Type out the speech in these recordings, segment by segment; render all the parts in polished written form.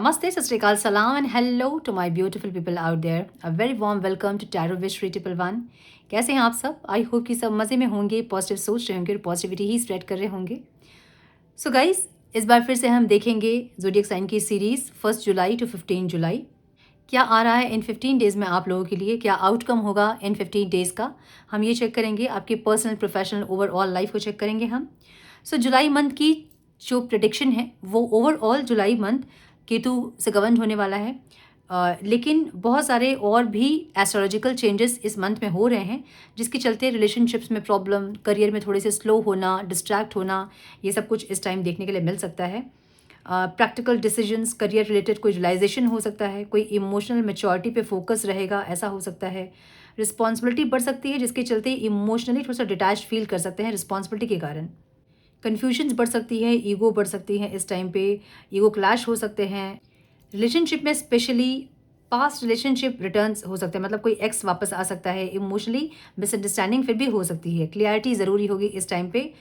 Namaste, Sat Sri Akal, Salam and hello to my beautiful people out there. A very warm welcome to Tarot Wish 311. कैसे हैं आप सब? आई hope कि सब मज़े में होंगे, पॉजिटिव सोच रहे होंगे और पॉजिटिविटी ही स्प्रेड कर रहे होंगे. सो गाइस, इस बार फिर से हम देखेंगे ज़ोडिएक साइन की सीरीज़ 1 जुलाई टू 15 जुलाई. क्या आ रहा है इन 15 डेज़ में आप लोगों के लिए, क्या आउटकम होगा इन 15 डेज़ का, हम ये चेक करेंगे. आपकी पर्सनल, प्रोफेशनल, ओवरऑल लाइफ को चेक करेंगे हम. सो जुलाई मंथ की जो प्रेडिक्शन है वो ओवरऑल जुलाई मंथ केतु से गवर्न होने वाला है. लेकिन बहुत सारे और भी एस्ट्रोलॉजिकल चेंजेस इस मंथ में हो रहे हैं, जिसके चलते रिलेशनशिप्स में प्रॉब्लम, करियर में थोड़े से स्लो होना, डिस्ट्रैक्ट होना, ये सब कुछ इस टाइम देखने के लिए मिल सकता है. प्रैक्टिकल डिसीजंस, करियर रिलेटेड कोई रियलाइजेशन हो सकता है, कोई इमोशनल मैच्योरिटी पे फोकस रहेगा, ऐसा हो सकता है. रिस्पॉन्सिबिलिटी बढ़ सकती है, जिसके चलते इमोशनली थोड़ा सा डिटैच फील कर सकते हैं रिस्पॉन्सिबिलिटी के कारण. कन्फ्यूजन्स बढ़ सकती है, ईगो बढ़ सकती है इस टाइम पे, ईगो क्लैश हो सकते हैं. रिलेशनशिप में स्पेशली पास्ट रिलेशनशिप रिटर्न्स हो सकते हैं, मतलब कोई एक्स वापस आ सकता है. इमोशनली मिसअंडरस्टैंडिंग फिर भी हो सकती है. क्लियरिटी ज़रूरी होगी इस टाइम पे.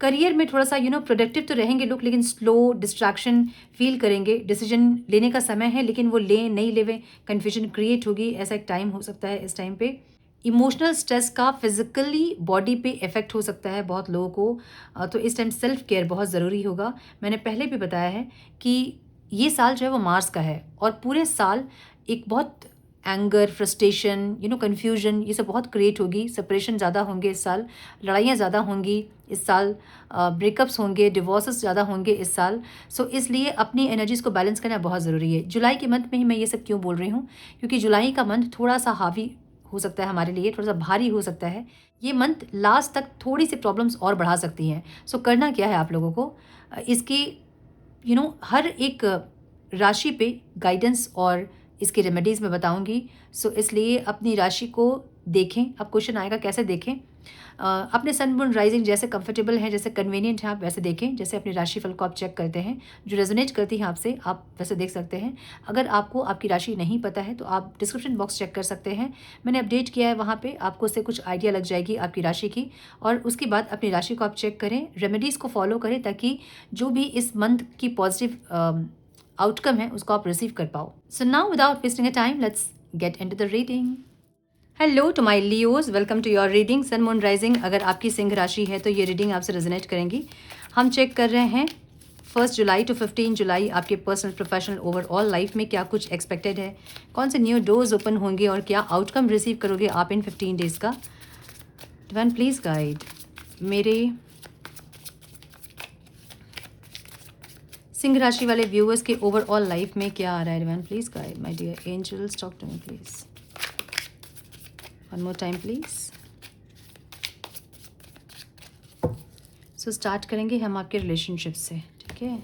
करियर में थोड़ा सा प्रोडक्टिव तो रहेंगे लोग, लेकिन स्लो, डिस्ट्रैक्शन फील करेंगे. डिसीजन लेने का समय है, लेकिन वो लें नहीं लेवें, कन्फ्यूजन क्रिएट होगी. ऐसा एक टाइम हो सकता है इस टाइम पे. इमोशनल स्ट्रेस का फिजिकली बॉडी पे इफ़ेक्ट हो सकता है बहुत लोगों को. तो इस टाइम सेल्फ केयर बहुत ज़रूरी होगा. मैंने पहले भी बताया है कि ये साल जो है वो मार्स का है, और पूरे साल एक बहुत एंगर, फ्रस्ट्रेशन, कन्फ्यूजन, ये सब बहुत क्रिएट होगी. सेपरेशन ज़्यादा होंगे इस साल, लड़ाइयाँ ज़्यादा होंगी इस साल, ब्रेकअप्स होंगे, डिवोर्सेस ज़्यादा होंगे इस साल. सो इसलिए अपनी एनर्जीज़ को बैलेंस करना बहुत ज़रूरी है. जुलाई के मंथ में ही मैं ये सब क्यों बोल रही हूँ, क्योंकि जुलाई का मंथ थोड़ा सा हावी हो सकता है हमारे लिए, थोड़ा सा भारी हो सकता है. ये मंथ लास्ट तक थोड़ी सी प्रॉब्लम्स और बढ़ा सकती हैं. सो करना क्या है आप लोगों को, इसकी हर एक राशि पे गाइडेंस और इसकी रेमेडीज़ मैं बताऊंगी. सो इसलिए अपनी राशि को देखें. अब क्वेश्चन आएगा कैसे देखें. अपने सन मून राइजिंग जैसे कंफर्टेबल है, जैसे कन्वीनियंट है, आप वैसे देखें. जैसे अपनी राशिफल को आप चेक करते हैं, जो रेजोनेट करती है आपसे, आप वैसे देख सकते हैं. अगर आपको आपकी राशि नहीं पता है तो आप डिस्क्रिप्शन बॉक्स चेक कर सकते हैं. मैंने अपडेट किया है वहाँ पे, आपको उससे कुछ आइडिया लग जाएगी आपकी राशि की. और उसके बाद अपनी राशि को आप चेक करें, रेमेडीज़ को फॉलो करें, ताकि जो भी इस मंथ की पॉजिटिव आउटकम है उसको आप रिसीव कर पाओ. So now without wasting a time, let's get into the reading. Hello to my leos, welcome to your reading. Sun moon rising अगर आपकी सिंह राशि है तो ये रीडिंग आपसे रेजोनेट करेंगी. हम चेक कर रहे हैं 1 जुलाई टू 15 जुलाई आपके पर्सनल, प्रोफेशनल, ओवरऑल लाइफ में क्या कुछ एक्सपेक्टेड है, कौन से न्यू डोर्स ओपन होंगे और क्या आउटकम रिसीव करोगे आप इन 15 डेज़ का. डिवाइन प्लीज़ गाइड मेरे सिंह राशि वाले व्यूअर्स के ओवरऑल लाइफ में क्या आ रहा है. Divine please guide my dear angels, talk to me please. One more time please. So start करेंगे हम आपके रिलेशनशिप से. ठीक है,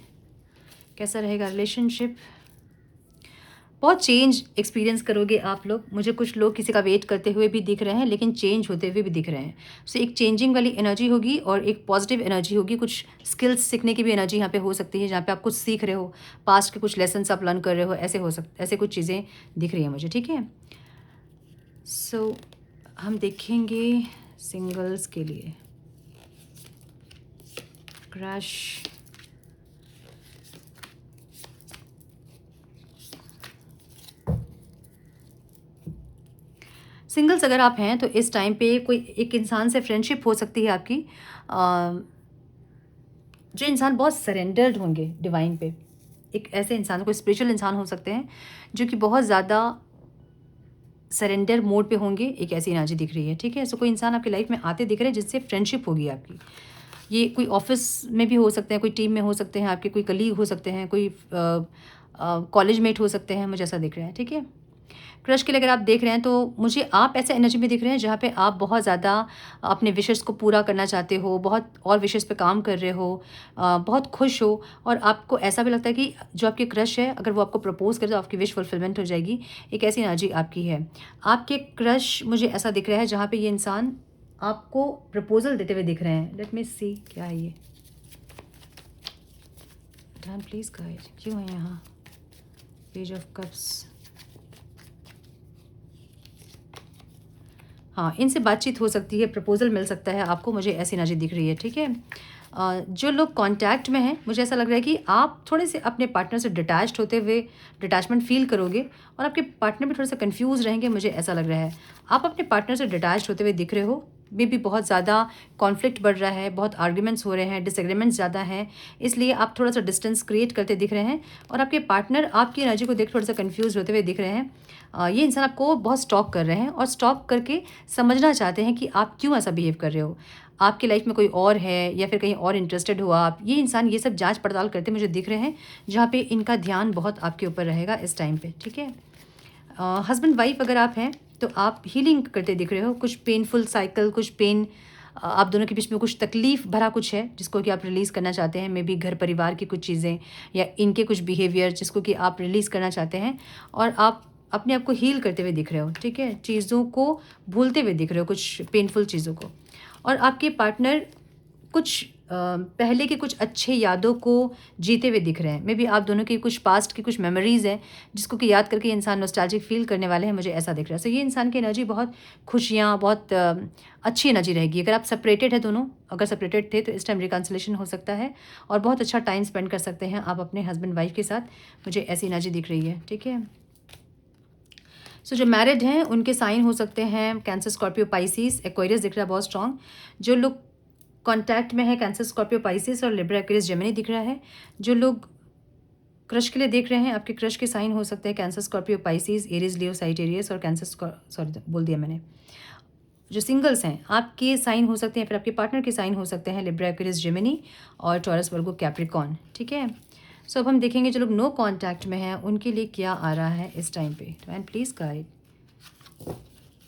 कैसा रहेगा रिलेशनशिप. बहुत चेंज एक्सपीरियंस करोगे आप लोग. मुझे कुछ लोग किसी का वेट करते हुए भी दिख रहे हैं, लेकिन चेंज होते हुए भी दिख रहे हैं. सो एक चेंजिंग वाली एनर्जी होगी और एक पॉजिटिव एनर्जी होगी. कुछ स्किल्स सीखने की भी एनर्जी यहाँ पे हो सकती है, जहाँ पे आप कुछ सीख रहे हो, पास्ट के कुछ लेसन्स आप लर्न कर रहे हो, ऐसे कुछ चीज़ें दिख रही हैं मुझे. ठीक है, सो हम देखेंगे सिंगल्स के लिए. क्रश, सिंगल्स अगर आप हैं तो इस टाइम पे कोई एक इंसान से फ्रेंडशिप हो सकती है आपकी. जो इंसान बहुत सरेंडर्ड होंगे डिवाइन पे, एक ऐसे इंसान, कोई स्पिरिचुअल इंसान हो सकते हैं जो कि बहुत ज़्यादा सरेंडर मोड पे होंगे. एक ऐसी एनर्जी दिख रही है. ठीक है, सो कोई इंसान आपकी लाइफ में आते दिख रहे हैं जिससे फ्रेंडशिप होगी आपकी. ये कोई ऑफिस में भी हो सकते हैं, कोई टीम में हो सकते हैं, आपके कोई कलीग हो सकते हैं, कोई कॉलेज मेट हो सकते हैं, मुझे ऐसा दिख रहा है. ठीक है, क्रश के लिए अगर आप देख रहे हैं तो मुझे आप ऐसे एनर्जी में दिख रहे हैं जहाँ पे आप बहुत ज़्यादा अपने विशेस को पूरा करना चाहते हो, बहुत और विशेस पे काम कर रहे हो, बहुत खुश हो. और आपको ऐसा भी लगता है कि जो आपके क्रश है, अगर वो आपको प्रपोज करे तो आपकी विश फुलफिलमेंट हो जाएगी. एक ऐसी एनर्जी आपकी है. आपके क्रश मुझे ऐसा दिख रहा है जहाँ पे ये इंसान आपको प्रपोजल देते हुए दिख रहे हैं. लेट मी सी क्या है ये. प्लीज़ गाइड, क्यों है यहाँ पेज ऑफ कप्स. हाँ, इनसे बातचीत हो सकती है, प्रपोजल मिल सकता है आपको, मुझे ऐसी एनर्जी दिख रही है. ठीक है, जो लोग कांटेक्ट में हैं, मुझे ऐसा लग रहा है कि आप थोड़े से अपने पार्टनर से डिटैच्ड होते हुए डिटैचमेंट फील करोगे और आपके पार्टनर भी थोड़ा सा कंफ्यूज रहेंगे, मुझे ऐसा लग रहा है। आप अपने पार्टनर से डिटैच्ड होते हुए दिख रहे हो, मे भी बहुत ज़्यादा कॉन्फ्लिक्ट बढ़ रहा है, बहुत आर्ग्यूमेंट्स हो रहे हैं, डिसएग्रीमेंट्स ज़्यादा हैं, इसलिए आप थोड़ा सा डिस्टेंस क्रिएट करते दिख रहे हैं और आपके पार्टनर आपकी एनर्जी को देख थोड़ा सा कंफ्यूज होते हुए दिख रहे हैं। ये इंसान आपको बहुत स्टॉक कर रहे हैं और स्टॉक करके समझना चाहते हैं कि आप क्यों ऐसा बिहेव कर रहे हो, आपकी लाइफ में कोई और है या फिर कहीं और इंटरेस्टेड हुआ आप। ये इंसान ये सब जांच पड़ताल करते मुझे दिख रहे हैं, जहाँ पे इनका ध्यान बहुत आपके ऊपर रहेगा इस टाइम पे, ठीक है। हस्बैंड वाइफ अगर आप हैं तो आप हीलिंग करते दिख रहे हो, कुछ पेनफुल साइकिल, कुछ पेन, आप दोनों के बीच में कुछ तकलीफ़ भरा कुछ है जिसको कि आप रिलीज़ करना चाहते हैं, मे बी घर परिवार की कुछ चीज़ें या इनके कुछ बिहेवियर जिसको कि आप रिलीज़ करना चाहते हैं और आप अपने आप को हील करते हुए दिख रहे हो, ठीक है। चीज़ों को भूलते हुए दिख रहे हो, कुछ पेनफुल चीज़ों को। और आपके पार्टनर कुछ पहले के कुछ अच्छे यादों को जीते हुए दिख रहे हैं, मे बी आप दोनों की कुछ पास्ट की कुछ मेमोरीज़ हैं जिसको कि याद करके इंसान नॉस्टैल्जिक फील करने वाले हैं, मुझे ऐसा दिख रहा है। सो ये इंसान की एनर्जी बहुत खुशियाँ, बहुत अच्छी एनर्जी रहेगी। अगर आप सेपरेटेड है दोनों, अगर सेपरेटेड थे तो इस टाइम रिकन्सिलेशन हो सकता है और बहुत अच्छा टाइम स्पेंड कर सकते हैं आप अपने हस्बैंड वाइफ के साथ, मुझे ऐसी एनर्जी दिख रही है, ठीक है। सो जो मैरिड हैं उनके साइन हो सकते हैं कैंसर, स्कॉर्पियो, पाइसिस, एक्वेरियस दिख रहा है बहुत स्ट्रॉन्ग। जो लोग कॉन्टैक्ट में है कैंसर, स्कॉर्पियो, पाइसिस और लिब्रा, एक्वेरियस, जेमिनी दिख रहा है। जो लोग क्रश के लिए देख रहे हैं, आपके क्रश के साइन हो सकते हैं कैंसर, स्कॉर्पियो, पाइसिस, एरीज, लियो, साइटेरियस और कैंसर, सॉरी बोल दिया मैंने। जो सिंगल्स हैं आपके साइन हो सकते हैं, फिर आपके पार्टनर के साइन हो सकते हैं लिब्रा, एक्वेरियस, जेमिनी और टॉरस, वर्गो, कैप्रिकॉन, ठीक है। सो अब हम देखेंगे जो लोग नो कांटेक्ट में हैं उनके लिए क्या आ रहा है इस टाइम पे। एंड प्लीज़ गाइड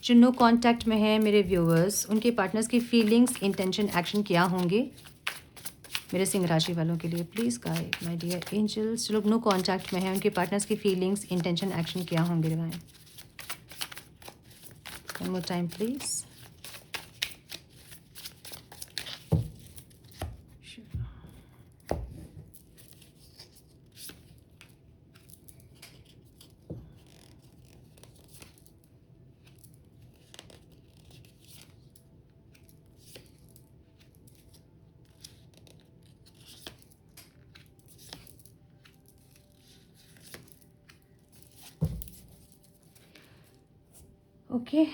जो नो कांटेक्ट में है मेरे व्यूअर्स, उनके पार्टनर्स की फीलिंग्स, इंटेंशन, एक्शन क्या होंगे मेरे सिंह राशि वालों के लिए। Please guide my dear angels, जो लोग नो कांटेक्ट में हैं उनके पार्टनर्स की फीलिंग्स, इंटेंशन, एक्शन क्या होंगे divine. One more time please. Okay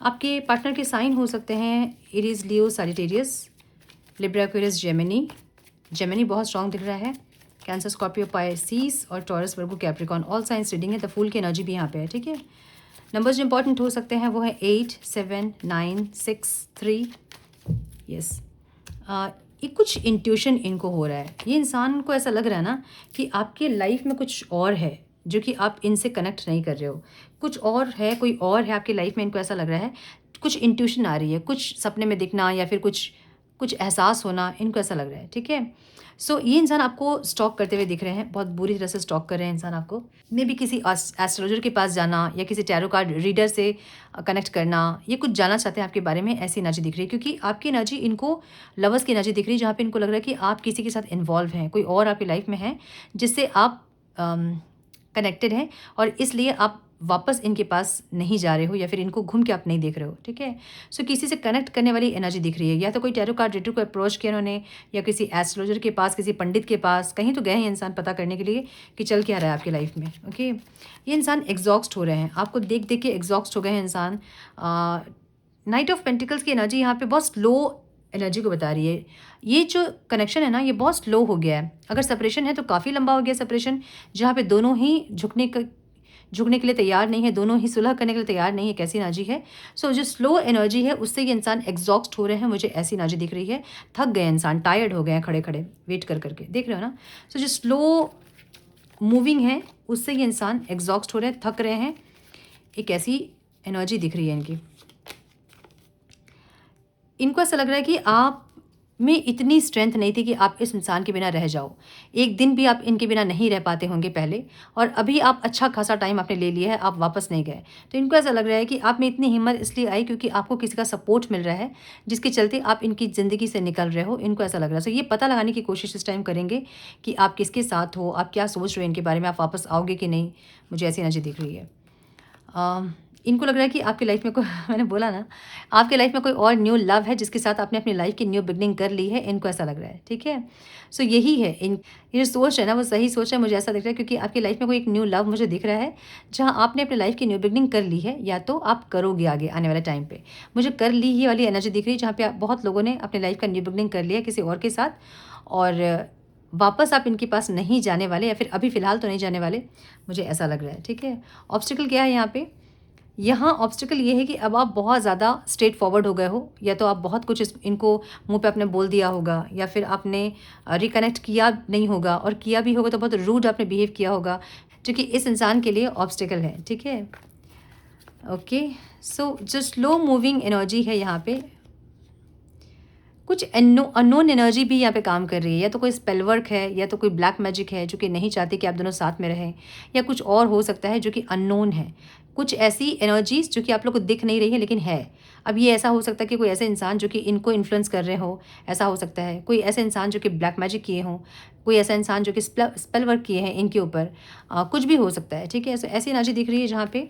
आपके पार्टनर के साइन हो सकते हैं Aries, Leo, Sagittarius, Libra, Aquarius, Gemini. Gemini बहुत स्ट्रॉन्ग दिख रहा है। कैंसर, स्कॉर्पियो, पाइसिस और Taurus, Virgo, Capricorn, all signs reading है। द फूल की एनर्जी भी यहाँ पे है, ठीक है। नंबर्स जो इंपॉर्टेंट हो सकते हैं वो है 8, 7, 9, 6, 3। यस ये कुछ इंट्यूशन इनको हो रहा है। ये इंसान को ऐसा लग रहा है ना कि आपके लाइफ में कुछ और है जो कि आप इनसे कनेक्ट नहीं कर रहे हो। कुछ और है, कोई और है आपकी लाइफ में, इनको ऐसा लग रहा है। कुछ इंट्यूशन आ रही है, कुछ सपने में दिखना या फिर कुछ कुछ एहसास होना, इनको ऐसा लग रहा है, ठीक है। सो ये इंसान आपको स्टॉक करते हुए दिख रहे हैं, बहुत बुरी तरह से स्टॉक कर रहे हैं इंसान आपको। मे बी किसी एस्ट्रोलॉजर के पास जाना या किसी टैरो कार्ड रीडर से कनेक्ट करना, ये कुछ जानना चाहते हैं आपके बारे में, ऐसी एनर्जी दिख रही है। क्योंकि आपकी एनर्जी इनको लवर्स की एनर्जी दिख रही है, जहाँ पे इनको लग रहा है कि आप किसी के साथ इन्वॉल्व हैं, कोई और आपकी लाइफ में है जिससे आप कनेक्टेड हैं और इसलिए आप वापस इनके पास नहीं जा रहे हो या फिर इनको घूम के आप नहीं देख रहे हो, ठीक है। सो किसी से कनेक्ट करने वाली एनर्जी दिख रही है, या तो कोई टैरो कार्ड रीडर को अप्रोच किया उन्होंने या किसी एस्ट्रोलॉजर के पास, किसी पंडित के पास, कहीं तो गए हैं इंसान पता करने के लिए कि चल क्या रहा है आपकी लाइफ में, ओके। ये इंसान एग्जॉस्ट हो रहे हैं, आपको देख देख के एग्जॉस्ट हो गए हैं इंसान। नाइट ऑफ पेंटिकल्स की एनर्जी यहाँ पे बहुत स्लो एनर्जी को बता रही है। ये जो कनेक्शन है ना, ये बहुत स्लो हो गया है। अगर सेपरेशन है तो काफ़ी लंबा हो गया सेपरेशन, जहाँ पे दोनों ही झुकने के लिए तैयार नहीं है, दोनों ही सुलह करने के लिए तैयार नहीं है, कैसी एनर्जी है। सो जो स्लो एनर्जी है उससे ये इंसान एग्जॉस्ट हो रहे हैं, मुझे ऐसी एनर्जी दिख रही है। थक गए इंसान, टायर्ड हो गए हैं खड़े खड़े वेट कर करके, देख रहे हो ना। सो जो स्लो मूविंग है उससे ये इंसान एग्जॉस्ट हो रहे हैं, थक रहे हैं, एक ऐसी एनर्जी दिख रही है इनकी। इनको ऐसा लग रहा है कि आप में इतनी स्ट्रेंथ नहीं थी कि आप इस इंसान के बिना रह जाओ। एक दिन भी आप इनके बिना नहीं रह पाते होंगे पहले, और अभी आप अच्छा खासा टाइम आपने ले लिया है, आप वापस नहीं गए। तो इनको ऐसा लग रहा है कि आप में इतनी हिम्मत इसलिए आई क्योंकि आपको किसी का सपोर्ट मिल रहा है, जिसके चलते आप इनकी ज़िंदगी से निकल रहे हो। इनको ऐसा लग रहा है। तो ये पता लगाने की कोशिश इस टाइम करेंगे कि आप किसके साथ हो, आप क्या सोच रहे हो इनके बारे में, आप वापस आओगे कि नहीं, मुझे ऐसी एनर्जी दिख रही है। इनको लग रहा है कि आपकी लाइफ में कोई मैंने बोला ना, आपकी लाइफ में कोई और न्यू लव है जिसके साथ आपने अपनी लाइफ की न्यू बिगनिंग कर ली है, इनको ऐसा लग रहा है, ठीक है। सो यही है, ये जो सोच है ना वो सही सोच है, मुझे ऐसा दिख रहा है, क्योंकि आपकी लाइफ में कोई एक न्यू लव मुझे दिख रहा है, जहाँ आपने अपनी लाइफ की न्यू बिगनिंग कर ली है, या तो आप करोगे आगे आने वाले टाइम पे। मुझे कर ली ही वाली एनर्जी दिख रही है, जहाँ पे बहुत लोगों ने अपनी लाइफ का न्यू बिगनिंग कर लिया किसी और के साथ, और वापस आप इनके पास नहीं जाने वाले, या फिर अभी फ़िलहाल तो नहीं जाने वाले, मुझे ऐसा लग रहा है, ठीक है। ऑब्स्टिकल क्या है यहाँ पे? यहाँ ऑब्स्टिकल ये है कि अब आप बहुत ज़्यादा स्ट्रेट फॉरवर्ड हो गए हो, या तो आप बहुत कुछ इनको मुंह पे आपने बोल दिया होगा, या फिर आपने रिकनेक्ट किया नहीं होगा, और किया भी होगा तो बहुत रूड आपने बिहेव किया होगा, जो कि इस इंसान के लिए ऑब्स्टिकल है, ठीक है। ओके, सो जो स्लो मूविंग एनर्जी है यहाँ पे, कुछ अननोन एनर्जी भी यहाँ पे काम कर रही है, या तो कोई स्पेल वर्क है, या तो कोई ब्लैक मैजिक है जो कि नहीं चाहती कि आप दोनों साथ में रहें, या कुछ और हो सकता है जो कि अननोन है। कुछ ऐसी एनर्जीज जो कि आप लोग को दिख नहीं रही है लेकिन है। अब ये ऐसा हो सकता है कि कोई ऐसे इंसान जो कि इनको इन्फ्लुएंस कर रहे हो, ऐसा हो सकता है। कोई ऐसे इंसान जो कि ब्लैक मैजिक किए हों, कोई ऐसा इंसान जो कि स्पेल वर्क किए हैं इनके ऊपर, कुछ भी हो सकता है, ठीक है। ऐसी एनर्जी दिख रही है जहाँ पे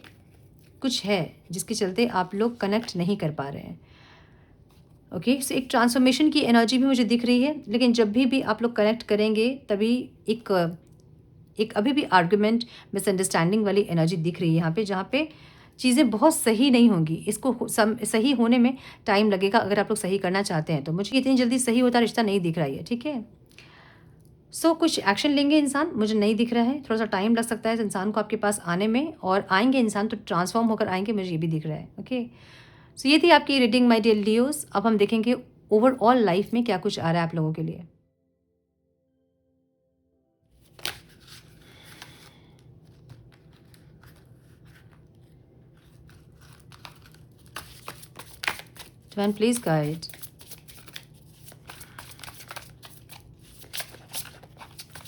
कुछ है जिसके चलते आप लोग कनेक्ट नहीं कर पा रहे हैं। ओके, सो एक ट्रांसफॉर्मेशन की एनर्जी भी मुझे दिख रही है, लेकिन जब भी आप लोग कनेक्ट करेंगे तभी एक एक अभी भी आर्गुमेंट, मिसअंडरस्टैंडिंग वाली एनर्जी दिख रही है यहाँ पे, जहाँ पे चीज़ें बहुत सही नहीं होंगी। इसको सही होने में टाइम लगेगा, अगर आप लोग सही करना चाहते हैं तो। मुझे इतनी जल्दी सही होता रिश्ता नहीं दिख रहा है, ठीक है। सो कुछ एक्शन लेंगे इंसान, मुझे नहीं दिख रहा है, थोड़ा सा टाइम लग सकता है इस इंसान को आपके पास आने में, और आएंगे इंसान तो ट्रांसफॉर्म होकर आएंगे, मुझे ये भी दिख रहा है। ओके, सो ये थी आपकी रीडिंग माय डियर लियोस। अब हम देखेंगे ओवरऑल लाइफ में क्या कुछ आ रहा है आप लोगों के लिए। Divine please guide,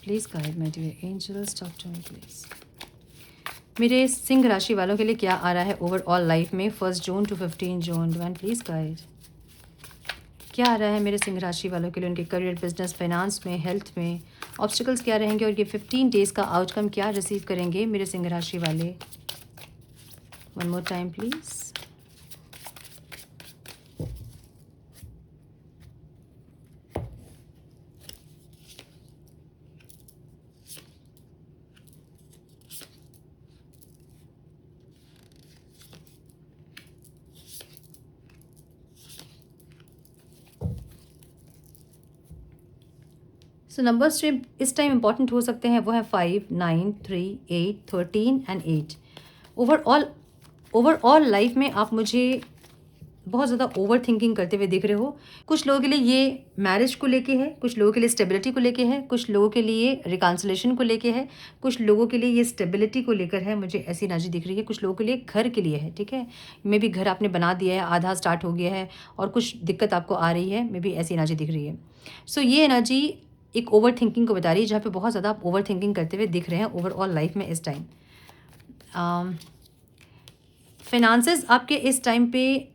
please guide my dear angels, talk to me please. मेरे सिंह राशि वालों के लिए क्या आ रहा है ओवरऑल लाइफ में 1 June to 15 June. Divine please guide, क्या आ रहा है मेरे सिंह राशि वालों के लिए, उनके करियर, बिजनेस, फाइनेंस में, हेल्थ में ऑब्स्टिकल्स क्या रहेंगे, और ये 15 डेज का आउटकम क्या रिसीव करेंगे मेरे सिंह राशि वाले। One more time please. So numbers जो इस टाइम इंपॉर्टेंट हो सकते हैं वो है 5, 9, 3, 8, 13 एंड 8। ओवरऑल लाइफ में आप मुझे बहुत ज़्यादा ओवर थिंकिंग करते हुए दिख रहे हो। कुछ लोगों के लिए ये मैरिज को लेके है, कुछ लोगों के लिए स्टेबिलिटी को लेके है, कुछ लोगों के लिए रिकॉन्सिलेशन को लेके है, कुछ लोगों के लिए ये स्टेबिलिटी को लेकर है, मुझे ऐसी एनर्जी दिख रही है। कुछ लोगों के लिए घर के लिए है, ठीक है। मे बी घर आपने बना दिया है, आधा स्टार्ट हो गया है और कुछ दिक्कत आपको आ रही है, मे बी ऐसी एनर्जी दिख रही है। सो ये एनर्जी एक ओवर थिंकिंग को बता रही है, जहाँ पे बहुत ज़्यादा आप ओवर थिंकिंग करते हुए दिख रहे हैं ओवरऑल लाइफ में इस टाइम। फिनांसेस आपके इस टाइम पे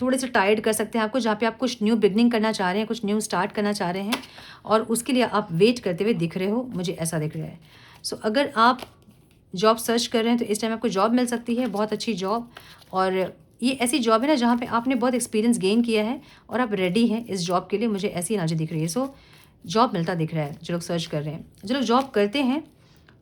थोड़े से टायर्ड कर सकते हैं आपको, जहाँ पे आप कुछ न्यू बिगनिंग करना चाह रहे हैं, कुछ न्यू स्टार्ट करना चाह रहे हैं, और उसके लिए आप वेट करते हुए दिख रहे हो, मुझे ऐसा दिख रहा है। सो अगर आप जॉब सर्च कर रहे हैं तो इस टाइम आपको जॉब मिल सकती है, बहुत अच्छी जॉब। और ये ऐसी जॉब है ना जहाँ पे आपने बहुत एक्सपीरियंस गेन किया है और आप रेडी हैं इस जॉब के लिए, मुझे ऐसी एनर्जी दिख रही है। सो जॉब मिलता दिख रहा है जो लोग सर्च कर रहे हैं। जो लोग जॉब करते हैं,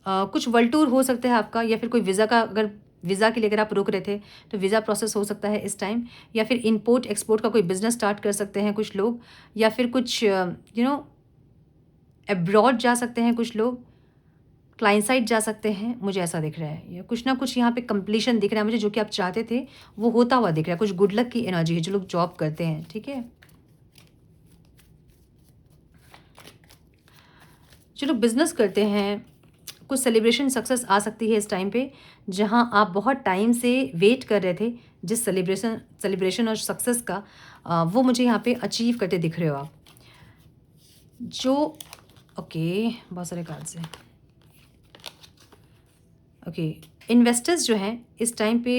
कुछ वर्ल्ड टूर हो सकता है आपका, या फिर कोई वीज़ा का, अगर वीज़ा के लिए अगर आप रुक रहे थे तो वीज़ा प्रोसेस हो सकता है इस टाइम, या फिर इंपोर्ट एक्सपोर्ट का कोई बिजनेस स्टार्ट कर सकते हैं कुछ लोग, या फिर कुछ अब्रॉड जा सकते हैं कुछ लोग, क्लाइंट साइड जा सकते हैं, मुझे ऐसा दिख रहा है। या कुछ ना कुछ यहाँ पे कंप्लीशन दिख रहा है मुझे, जो कि आप चाहते थे वो होता हुआ दिख रहा है। कुछ गुड लक की एनर्जी है जो लोग जॉब करते हैं, ठीक है। जो लोग बिजनेस करते हैं, कुछ सेलिब्रेशन सक्सेस आ सकती है इस टाइम पे, जहां आप बहुत टाइम से वेट कर रहे थे जिस सेलिब्रेशन और सक्सेस का, वो मुझे यहाँ पे अचीव करते दिख रहे हो आप। जो ओके, बहुत सारे कार्ड्स हैं। ओके, इन्वेस्टर्स जो हैं इस टाइम पे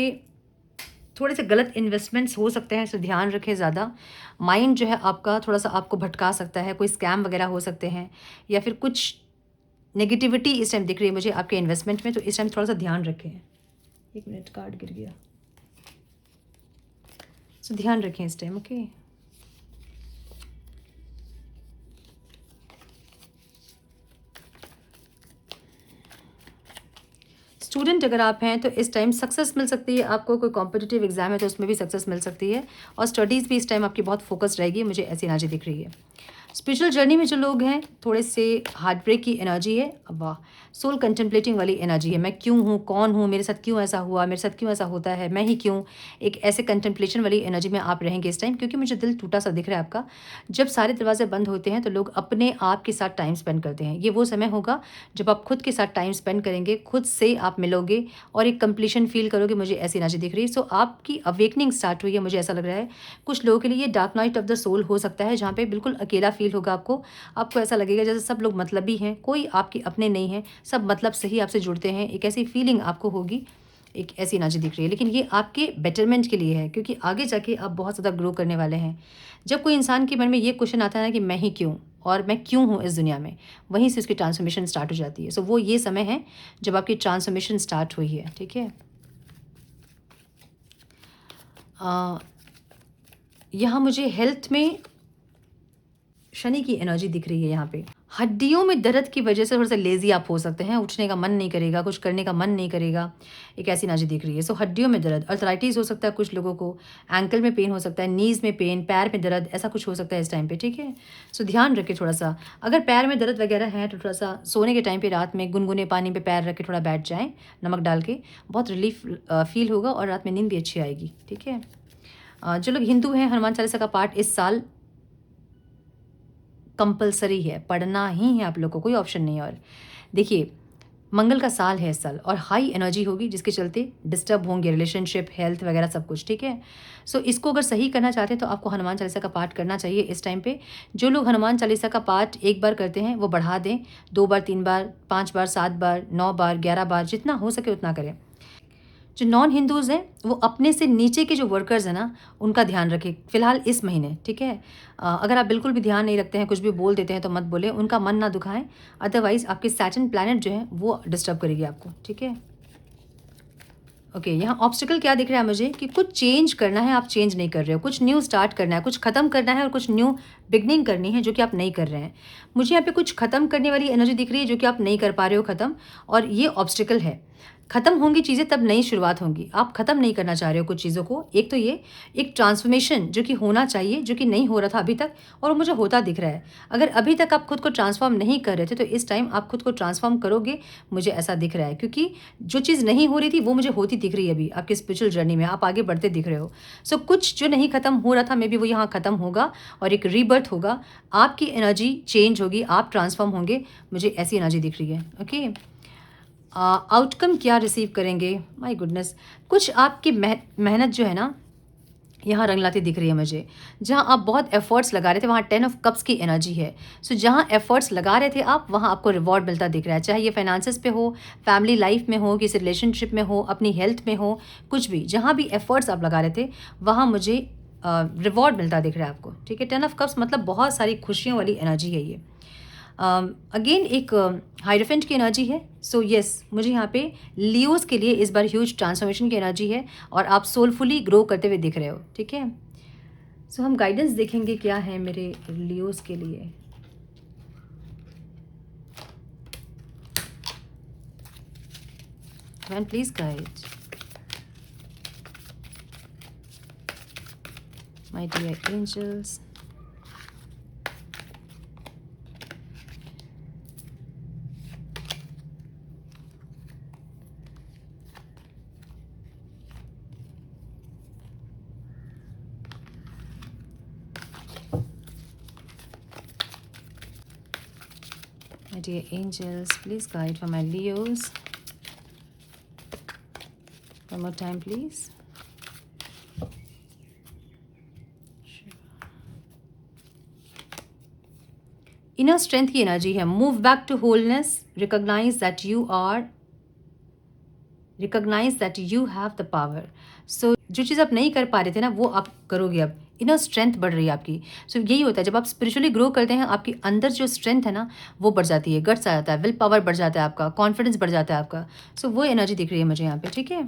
थोड़े से गलत इन्वेस्टमेंट्स हो सकते हैं, सो ध्यान रखें ज़्यादा। माइंड जो है आपका थोड़ा सा आपको भटका सकता है, कोई स्कैम वगैरह हो सकते हैं, या फिर कुछ नेगेटिविटी इस टाइम दिख रही है मुझे आपके इन्वेस्टमेंट में, तो इस टाइम थोड़ा सा ध्यान रखें। 1 मिनट, कार्ड गिर गया। सो ध्यान रखें इस टाइम। ओके, स्टूडेंट अगर आप हैं तो इस टाइम सक्सेस मिल सकती है आपको। कोई कॉम्पिटिटिव एग्जाम है तो उसमें भी सक्सेस मिल सकती है, और स्टडीज़ भी इस टाइम आपकी बहुत फोकस्ड रहेगी, मुझे ऐसी एनर्जी दिख रही है। स्पिरिचुअल जर्नी में जो लोग हैं थोड़े से हार्ट ब्रेक की एनर्जी है। वाह, सोल कंटेम्पलेटिंग वाली एनर्जी है। मैं क्यों हूँ, कौन हूँ, मेरे साथ क्यों ऐसा हुआ, मेरे साथ क्यों ऐसा होता है, मैं ही क्यों, एक ऐसे कंटेम्पलेशन वाली एनर्जी में आप रहेंगे इस टाइम, क्योंकि मुझे दिल टूटा सा दिख रहा है आपका। जब सारे दरवाजे बंद होते हैं तो लोग अपने आप के साथ टाइम स्पेंड करते हैं। ये वो समय होगा जब आप खुद के साथ टाइम स्पेंड करेंगे, खुद से आप मिलोगे और एक कंप्लीशन फील करोगे, मुझे ऐसी एनर्जी दिख रही है। सो आपकी अवेकनिंग स्टार्ट हुई है, मुझे ऐसा लग रहा है। कुछ लोगों के लिए dark night of the soul हो सकता है, जहाँ पे बिल्कुल अकेला फील होगा आपको। आपको ऐसा लगेगा जैसे सब लोग मतलबी हैं, कोई आपके अपने नहीं हैं, सब मतलब से ही आपसे जुड़ते हैं। एक ऐसी फीलिंग आपको होगी, एक ऐसी एनर्जी दिख रही है। लेकिन ये आपके बेटरमेंट के लिए है, क्योंकि आगे जाके आप बहुत ज़्यादा ग्रो करने वाले हैं। जब कोई इंसान के मन में ये क्वेश्चन आता है ना कि मैं ही क्यों और मैं क्यों हूँ इस दुनिया में, वहीं से उसकी ट्रांसफॉर्मेशन स्टार्ट हो जाती है। सो वो ये समय है जब आपकी ट्रांसफॉर्मेशन स्टार्ट हुई है। ठीक है, यहाँ मुझे हेल्थ में शनि की एनर्जी दिख रही है। यहाँ पे हड्डियों में दर्द की वजह से थोड़ा सा लेजी आप हो सकते हैं, उठने का मन नहीं करेगा, कुछ करने का मन नहीं करेगा, एक ऐसी एनर्जी दिख रही है। सो हड्डियों में दर्द, अर्थराइटिस हो सकता है कुछ लोगों को, एंकल में पेन हो सकता है, नीज़ में पेन, पैर में दर्द, ऐसा कुछ हो सकता है इस टाइम पे। ठीक है, सो ध्यान रखें थोड़ा सा। अगर पैर में दर्द वगैरह है तो थोड़ा सा सोने के टाइम पे रात में गुनगुने पानी पे पैर रख के थोड़ा बैठ जाएँ, नमक डाल के, बहुत रिलीफ फील होगा और रात में नींद भी अच्छी आएगी। ठीक है, जो लोग हिंदू हैं, हनुमान चालीसा का पाठ इस साल कंपलसरी है, पढ़ना ही है आप लोग को, कोई ऑप्शन नहीं है। और देखिए, मंगल का साल है इस साल, और हाई एनर्जी होगी जिसके चलते डिस्टर्ब होंगे रिलेशनशिप, हेल्थ वगैरह सब कुछ। ठीक है, सो इसको अगर सही करना चाहते हैं तो आपको हनुमान चालीसा का पाठ करना चाहिए इस टाइम पे। जो लोग हनुमान चालीसा का पाठ एक बार करते हैं वो बढ़ा दें, 2 बार, 3 बार, 5 बार, 7 बार, 9 बार, 11 बार, जितना हो सके उतना करें। जो नॉन हिंदूज़ हैं वो अपने से नीचे के जो वर्कर्स हैं ना, उनका ध्यान रखें फ़िलहाल इस महीने। ठीक है, अगर आप बिल्कुल भी ध्यान नहीं रखते हैं, कुछ भी बोल देते हैं तो मत बोलें, उनका मन ना दुखाएं, अदरवाइज़ आपके सैटर्न प्लैनेट जो है वो डिस्टर्ब करेगी आपको। ठीक है, ओके, यहाँ ऑब्स्टिकल क्या दिख रहा है मुझे कि कुछ चेंज करना है, आप चेंज नहीं कर रहे हो, कुछ न्यू स्टार्ट करना है, कुछ ख़त्म करना है और कुछ न्यू बिगनिंग करनी है जो कि आप नहीं कर रहे हैं। मुझे यहाँ पे कुछ ख़त्म करने वाली एनर्जी दिख रही है जो कि आप नहीं कर पा रहे हो ख़त्म, और ये ऑब्स्टिकल है। ख़त्म होंगी चीज़ें तब नई शुरुआत होंगी, आप ख़त्म नहीं करना चाह रहे हो कुछ चीज़ों को। एक तो ये एक ट्रांसफॉर्मेशन जो कि होना चाहिए, जो कि नहीं हो रहा था अभी तक, और मुझे होता दिख रहा है। अगर अभी तक आप खुद को ट्रांसफॉर्म नहीं कर रहे थे तो इस टाइम आप खुद को ट्रांसफॉर्म करोगे, मुझे ऐसा दिख रहा है। क्योंकि जो चीज़ नहीं हो रही थी वो मुझे होती दिख रही है अभी आपकी स्पिरिचुअल जर्नी में, आप आगे बढ़ते दिख रहे हो। सो कुछ जो नहीं ख़त्म हो रहा था मे बी वो यहाँ ख़त्म होगा और एक रीबर्थ होगा, आपकी एनर्जी चेंज होगी, आप ट्रांसफॉर्म होंगे, मुझे ऐसी एनर्जी दिख रही है। ओके, आउटकम क्या रिसीव करेंगे, माय गुडनेस, कुछ आपकी मेहनत जो है ना यहाँ रंग लाती दिख रही है मुझे। जहाँ आप बहुत एफर्ट्स लगा रहे थे वहाँ 10 ऑफ कप्स की एनर्जी है। सो जहाँ एफर्ट्स लगा रहे थे आप, वहाँ आपको रिवॉर्ड मिलता दिख रहा है, चाहे ये फाइनेंसेस पे हो, फैमिली लाइफ में हो, किसी रिलेशनशिप में हो, अपनी हेल्थ में हो, कुछ भी, जहाँ भी एफर्ट्स आप लगा रहे थे वहाँ मुझे रिवॉर्ड मिलता दिख रहा है आपको। ठीक है, 10 ऑफ कप्स मतलब बहुत सारी खुशियों वाली एनर्जी है ये। अगेन एक हाइरोफेंट की एनर्जी है। सो यस, मुझे यहाँ पे लियोस के लिए इस बार ह्यूज ट्रांसफॉर्मेशन की एनर्जी है और आप सोलफुली ग्रो करते हुए दिख रहे हो। ठीक है, सो हम गाइडेंस देखेंगे क्या है मेरे लियोस के लिए। Man please guide my dear angels. My dear angels, please guide for my Leos. One more time, please. Inner strength की एनर्जी है। Move back to wholeness, recognise that you have the power. So जो चीज़ आप नहीं कर पा रहे थे ना वो आप करोगे अब, इनर स्ट्रेंथ बढ़ रही है आपकी। सो यही होता है जब आप स्पिरिचुअली ग्रो करते हैं, आपकी अंदर जो स्ट्रेंथ है ना वो बढ़ जाती है, गट्स आ जाता है, विल पावर बढ़ जाता है आपका, कॉन्फिडेंस बढ़ जाता है आपका। सो वो एनर्जी दिख रही है मुझे यहाँ पे। ठीक है,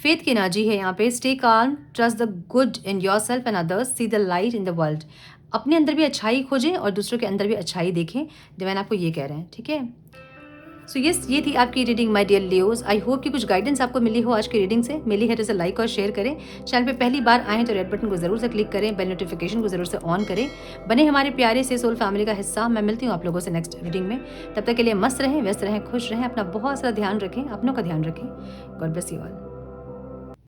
फेथ की एनर्जी है यहाँ पे। Stay calm, trust the good in yourself and others, see the light in the world. अपने अंदर भी अच्छाई खोजें और दूसरों के अंदर भी अच्छाई देखें। डिवाइन आपको ये कह रहे हैं, ठीक है। सो यस, ये थी आपकी reading my dear Leos. I hope कि कुछ गाइडेंस आपको मिली हो आज की रीडिंग से। मिली है तो इसे लाइक और शेयर करें। चैनल पे पहली बार आए तो रेड बटन को जरूर से क्लिक करें, बेल नोटिफिकेशन को जरूर से ऑन करें। बने हमारे प्यारे से सोल फैमिली का हिस्सा। मैं मिलती हूँ आप लोगों से नेक्स्ट रीडिंग में। तब तक के लिए मस्त रहें, व्यस्त रहें, खुश रहें, अपना बहुत सारा ध्यान रखें, अपनों का ध्यान रखें। God bless you all.